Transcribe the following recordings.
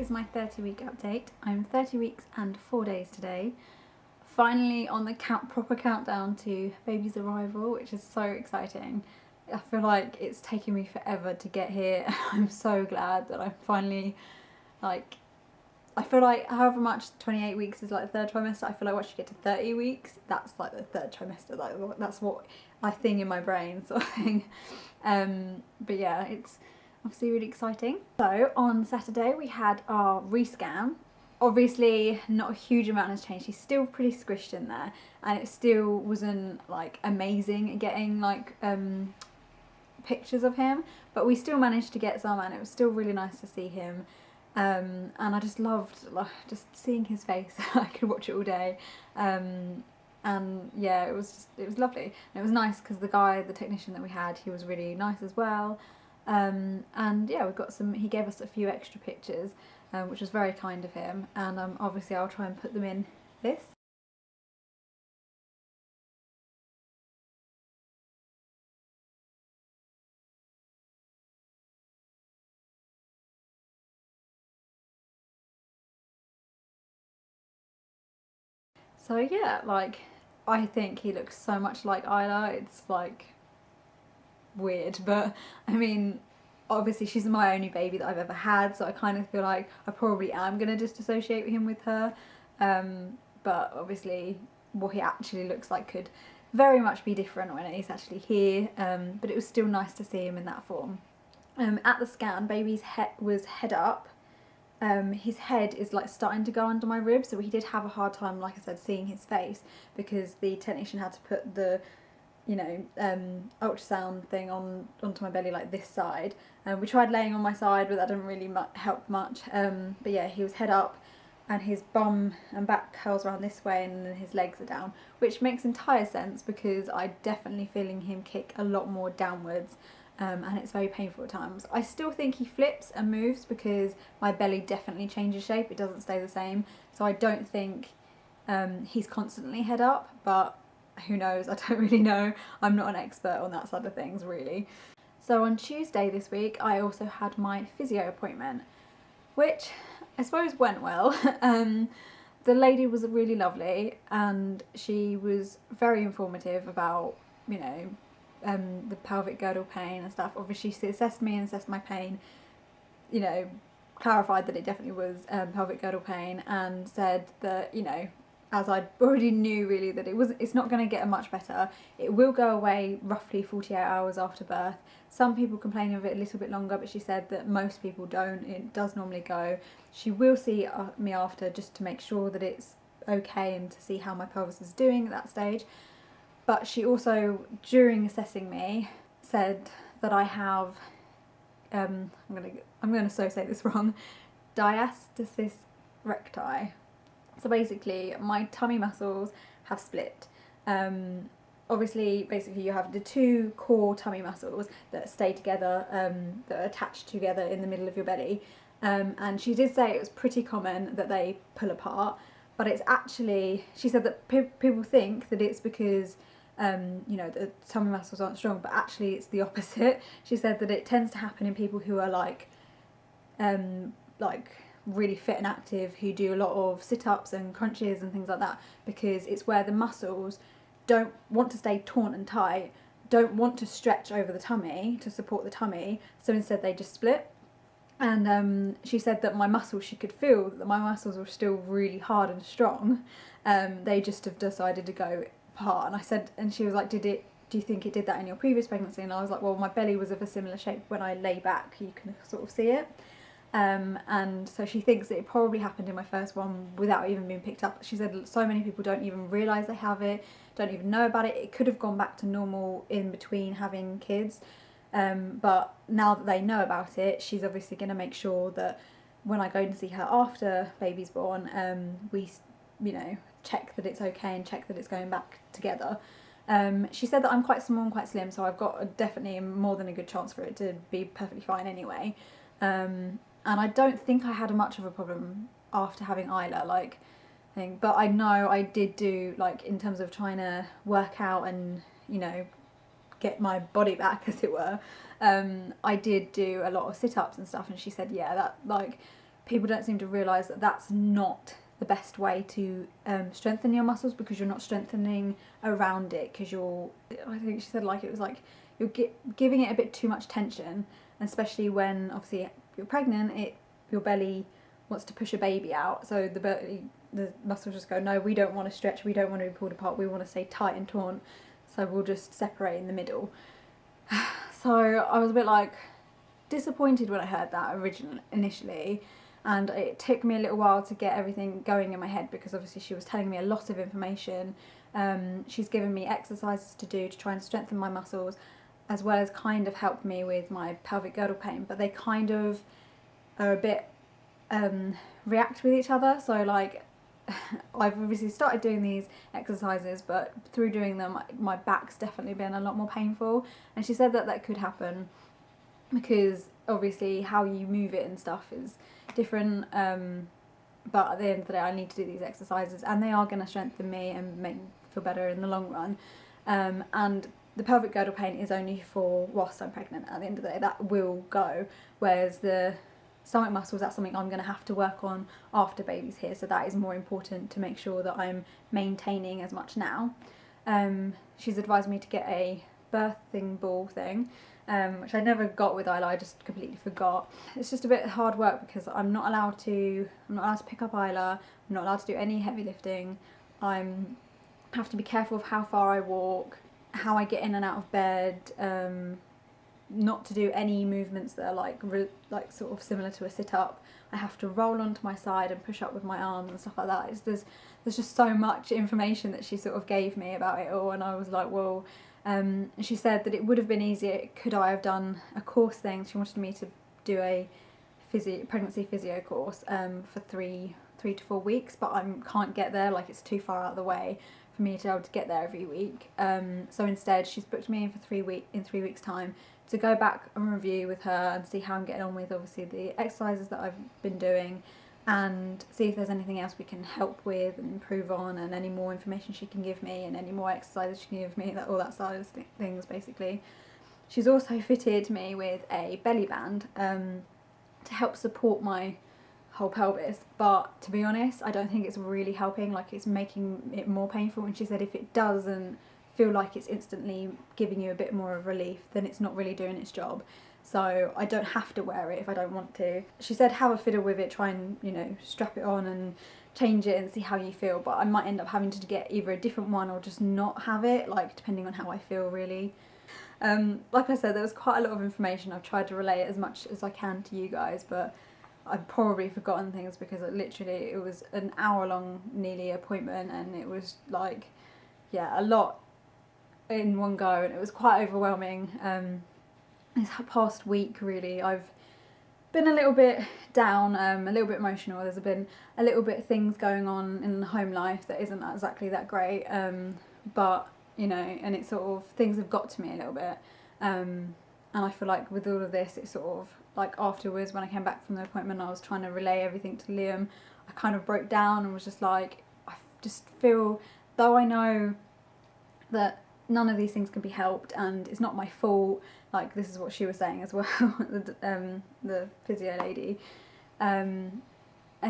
is my 30-week update. I'm 30 weeks and 4 days today. Finally on the proper countdown to baby's arrival, which is so exciting. I feel like it's taken me forever to get here. I'm so glad that I'm finally, like, I feel like however much 28 weeks is like the third trimester, I feel like once you get to 30 weeks, that's like the third trimester. Like, that's what I think in my brain, sort of thing. But yeah, it's obviously really exciting. So on Saturday we had our rescan. Obviously not a huge amount has changed. He's still pretty squished in there, and it still wasn't like amazing at getting like pictures of him, but we still managed to get some, and it was still really nice to see him. And I just loved just seeing his face. I could watch it all day. And yeah, it was lovely. And it was nice because the technician that we had, he was really nice as well. And yeah, we got he gave us a few extra pictures, which was very kind of him. And obviously I'll try and put them in this. So yeah, like, I think he looks so much like Isla. It's like weird, but I mean, obviously she's my only baby that I've ever had, so I kind of feel like I probably am going to disassociate him with her. But obviously what he actually looks like could very much be different when he's actually here. But it was still nice to see him in that form. At the scan, baby's head was head up. His head is like starting to go under my ribs, so he did have a hard time, like I said, seeing his face because the technician had to put the ultrasound thing onto my belly like this side. We tried laying on my side, but that didn't really help much. But yeah, he was head up, and his bum and back curls around this way, and then his legs are down, which makes entire sense because I'm definitely feeling him kick a lot more downwards. And it's very painful at times. I still think he flips and moves because my belly definitely changes shape. It doesn't stay the same. So I don't think he's constantly head up, but who knows? I don't really know. I'm not an expert on that side of things, really. So on Tuesday this week, I also had my physio appointment, which I suppose went well. The lady was really lovely, and she was very informative about, the pelvic girdle pain and stuff. Obviously she assessed me and assessed my pain, clarified that it definitely was pelvic girdle pain, and said that, as I already knew really, that it's not going to get much better. It will go away roughly 48 hours after birth. Some people complain of it a little bit longer, but she said that most people don't. It does normally go. She will see me after just to make sure that it's okay and to see how my pelvis is doing at that stage. But she also, during assessing me, said that I have, I'm gonna so say this wrong, diastasis recti. So basically, my tummy muscles have split. Basically you have the two core tummy muscles that stay together, that are attached together in the middle of your belly. And she did say it was pretty common that they pull apart, but it's actually, she said that people think that it's because the tummy muscles aren't strong, but actually it's the opposite. She said that it tends to happen in people who are like really fit and active, who do a lot of sit-ups and crunches and things like that, because it's where the muscles don't want to stay taut and tight, don't want to stretch over the tummy to support the tummy, so instead they just split. And she said that my muscles, she could feel that my muscles were still really hard and strong. They just have decided to go apart. And I said, and she was like, do you think it did that in your previous pregnancy? And I was like, well, my belly was of a similar shape. When I lay back, you can sort of see it. And so she thinks that it probably happened in my first one without even being picked up. She said so many people don't even realise they have it, don't even know about it. It could have gone back to normal in between having kids. But now that they know about it, she's obviously going to make sure that when I go and see her after baby's born, we, check that it's okay and check that it's going back together. She said that I'm quite small and quite slim, so I've got definitely more than a good chance for it to be perfectly fine anyway. And I don't think I had much of a problem after having Isla, but I know I did do, in terms of trying to work out and, get my body back, as it were, I did do a lot of sit-ups and stuff, and she said, yeah, that, people don't seem to realise that that's not the best way to strengthen your muscles, because you're not strengthening around it, because I think she said like it was like you're giving it a bit too much tension, especially when obviously you're pregnant, your belly wants to push a baby out, so the muscles just go, no, we don't want to stretch, we don't want to be pulled apart, we want to stay tight and taut, so we'll just separate in the middle. So I was a bit like disappointed when I heard that initially, and it took me a little while to get everything going in my head, because obviously she was telling me a lot of information. She's given me exercises to do to try and strengthen my muscles, as well as kind of help me with my pelvic girdle pain, but they kind of are a bit react with each other. So like I've obviously started doing these exercises, but through doing them my back's definitely been a lot more painful, and she said that could happen because obviously how you move it and stuff is different, but at the end of the day I need to do these exercises, and they are going to strengthen me and make me feel better in the long run, and the pelvic girdle pain is only for whilst I'm pregnant. At the end of the day that will go, whereas the stomach muscles, that's something I'm going to have to work on after baby's here, so that is more important to make sure that I'm maintaining as much now. She's advised me to get a birthing ball thing, which I never got with Isla, I just completely forgot. It's just a bit hard work because I'm not allowed to pick up Isla, I'm not allowed to do any heavy lifting, I have to be careful of how far I walk, how I get in and out of bed, not to do any movements that are like sort of similar to a sit-up. I have to roll onto my side and push up with my arms and stuff like that. There's just so much information that she sort of gave me about it all, and I was like, well, she said that it would have been easier could I have done a course thing. She wanted me to do a pregnancy physio course for 3 to 4 weeks, but I can't get there, like it's too far out of the way for me to be able to get there every week. So instead she's booked me in for 3 weeks time to go back and review with her and see how I'm getting on with obviously the exercises that I've been doing, and see if there's anything else we can help with and improve on, and any more information she can give me and any more exercises she can give me, all that side of things basically. She's also fitted me with a belly band to help support my whole pelvis, but to be honest I don't think it's really helping, like it's making it more painful, and she said if it doesn't feel like it's instantly giving you a bit more of relief, then it's not really doing its job. So I don't have to wear it if I don't want to. She said have a fiddle with it, try and, you know, strap it on and change it and see how you feel, but I might end up having to get either a different one or just not have it, like depending on how I feel really. Like I said, there was quite a lot of information. I've tried to relay it as much as I can to you guys, but I've probably forgotten things because it was an hour long nearly appointment, and it was like, yeah, a lot in one go, and it was quite overwhelming. This past week really I've been a little bit down, a little bit emotional. There's been a little bit of things going on in the home life that isn't exactly that great, but you know, and it sort of, things have got to me a little bit, and I feel like with all of this, it's sort of like afterwards when I came back from the appointment, I was trying to relay everything to Liam, I kind of broke down and was just like, I just feel, though I know that none of these things can be helped and it's not my fault, like this is what she was saying as well, the physio lady, and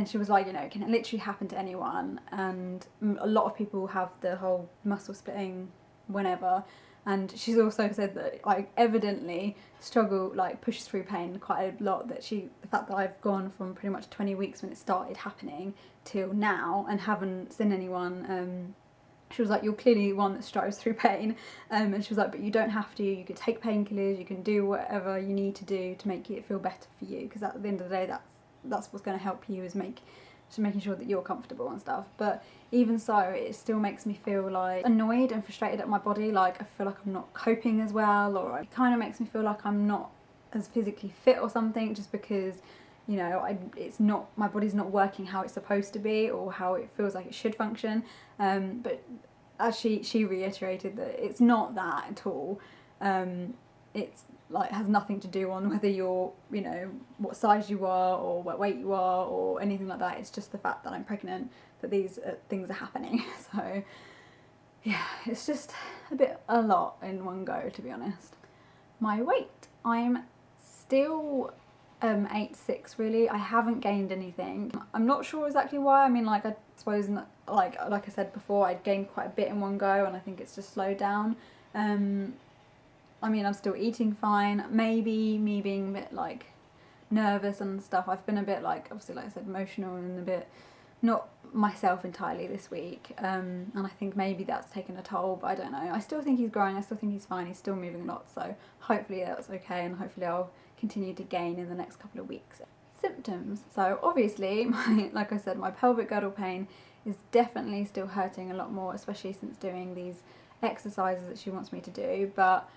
she was like, you know, it can literally happen to anyone, and a lot of people have the whole muscle splitting whenever, and she's also said that I evidently struggle, like push through pain quite a lot, that the fact that I've gone from pretty much 20 weeks when it started happening till now and haven't seen anyone, she was like, you're clearly one that strives through pain, and she was like, but you don't have to, you can take painkillers, you can do whatever you need to do to make it feel better for you, because at the end of the day that's what's going to help you, is making sure that you're comfortable and stuff. But even so, it still makes me feel like annoyed and frustrated at my body, like I feel like I'm not coping as well, or it kind of makes me feel like I'm not as physically fit or something, just because, you know, my body's not working how it's supposed to be or how it feels like it should function. But as she reiterated that it's not that at all. It's like has nothing to do on whether you're, you know, what size you are or what weight you are or anything like that. It's just the fact that I'm pregnant that these things are happening. So yeah, it's just a lot in one go, to be honest. My weight, I'm still 8-6 really. I haven't gained anything. I'm not sure exactly why. I mean, like, I suppose, like I said before, I'd gained quite a bit in one go, and I think it's just slowed down. I mean, I'm still eating fine. Maybe me being a bit like nervous and stuff. I've been a bit like, obviously, like I said, emotional and a bit not myself entirely this week, and I think maybe that's taken a toll, but I don't know. I still think he's growing, I still think he's fine, he's still moving a lot, so hopefully that's okay, and hopefully I'll continue to gain in the next couple of weeks. Symptoms. So obviously, like I said, my pelvic girdle pain is definitely still hurting a lot more, especially since doing these exercises that she wants me to do, but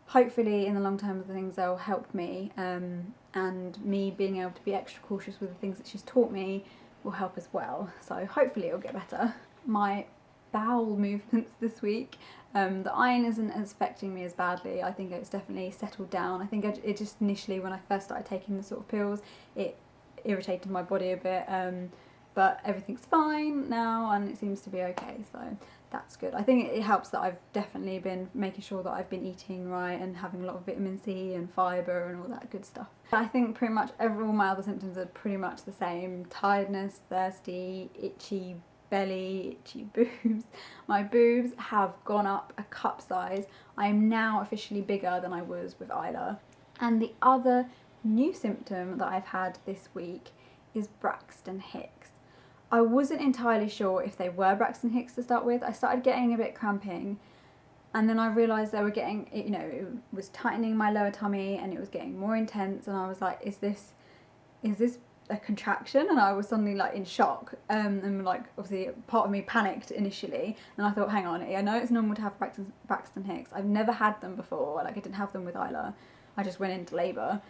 hopefully in the long term of things they'll help me, and me being able to be extra cautious with the things that she's taught me will help as well, so hopefully it'll get better. My bowel movements this week, the iron isn't as affecting me as badly. I think it's definitely settled down. I think it just initially, when I first started taking the sort of pills, it irritated my body a bit, but everything's fine now and it seems to be okay, so that's good. I think it helps that I've definitely been making sure that I've been eating right and having a lot of vitamin C and fibre and all that good stuff. I think pretty much all my other symptoms are pretty much the same. Tiredness, thirsty, itchy belly, itchy boobs. My boobs have gone up a cup size. I am now officially bigger than I was with Isla. And the other new symptom that I've had this week is Braxton Hicks. I wasn't entirely sure if they were Braxton Hicks to start with. I started getting a bit cramping, and then I realised they were getting, you know, it was tightening my lower tummy and it was getting more intense, and I was like, is this a contraction? And I was suddenly like in shock, and like obviously part of me panicked initially, and I thought, hang on, I know it's normal to have Braxton Hicks. I've never had them before, like I didn't have them with Isla. I just went into labour.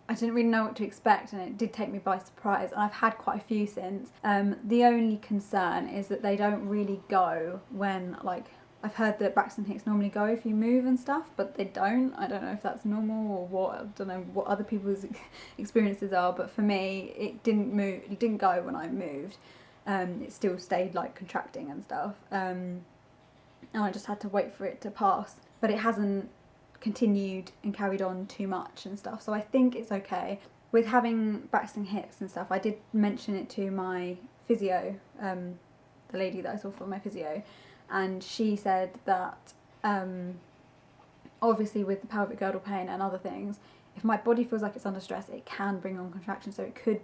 I didn't really know what to expect, and it did take me by surprise, and I've had quite a few since. The only concern is that they don't really go when, like, I've heard that Braxton Hicks normally go if you move and stuff, but they don't. I don't know if that's normal or what. I don't know what other people's experiences are, but for me, it didn't move. It didn't go when I moved. It still stayed like contracting and stuff, and I just had to wait for it to pass. But it hasn't continued and carried on too much and stuff, so I think it's okay. With having Braxton Hicks and stuff, I did mention it to my physio, the lady that I saw for my physio, and she said that obviously with the pelvic girdle pain and other things, if my body feels like it's under stress, it can bring on contractions, so it could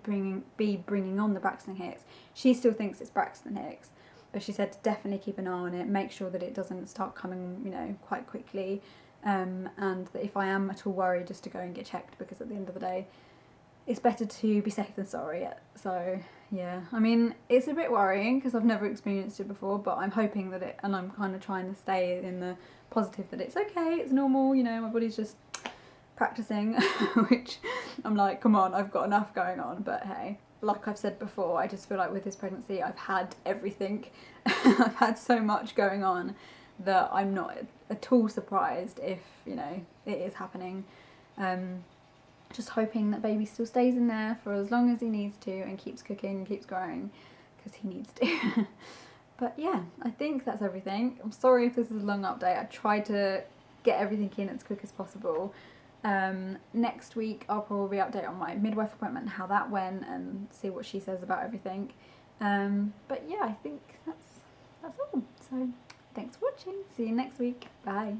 be bringing on the Braxton Hicks. She still thinks it's Braxton Hicks, but she said to definitely keep an eye on it, make sure that it doesn't start coming, you know, quite quickly. And that if I am at all worried, just to go and get checked, because at the end of the day it's better to be safe than sorry. So yeah, I mean, it's a bit worrying because I've never experienced it before, but I'm hoping that and I'm kind of trying to stay in the positive that it's okay, it's normal, you know, my body's just practicing, which I'm like, come on, I've got enough going on. But hey, like I've said before, I just feel like with this pregnancy I've had everything. I've had so much going on that I'm not at all surprised if, you know, it is happening. Just hoping that baby still stays in there for as long as he needs to and keeps cooking and keeps growing, because he needs to. But yeah, I think that's everything. I'm sorry if this is a long update. I tried to get everything in as quick as possible. Next week I'll probably update on my midwife appointment and how that went, and see what she says about everything. But yeah, I think that's all. So thanks for watching. See you next week. Bye.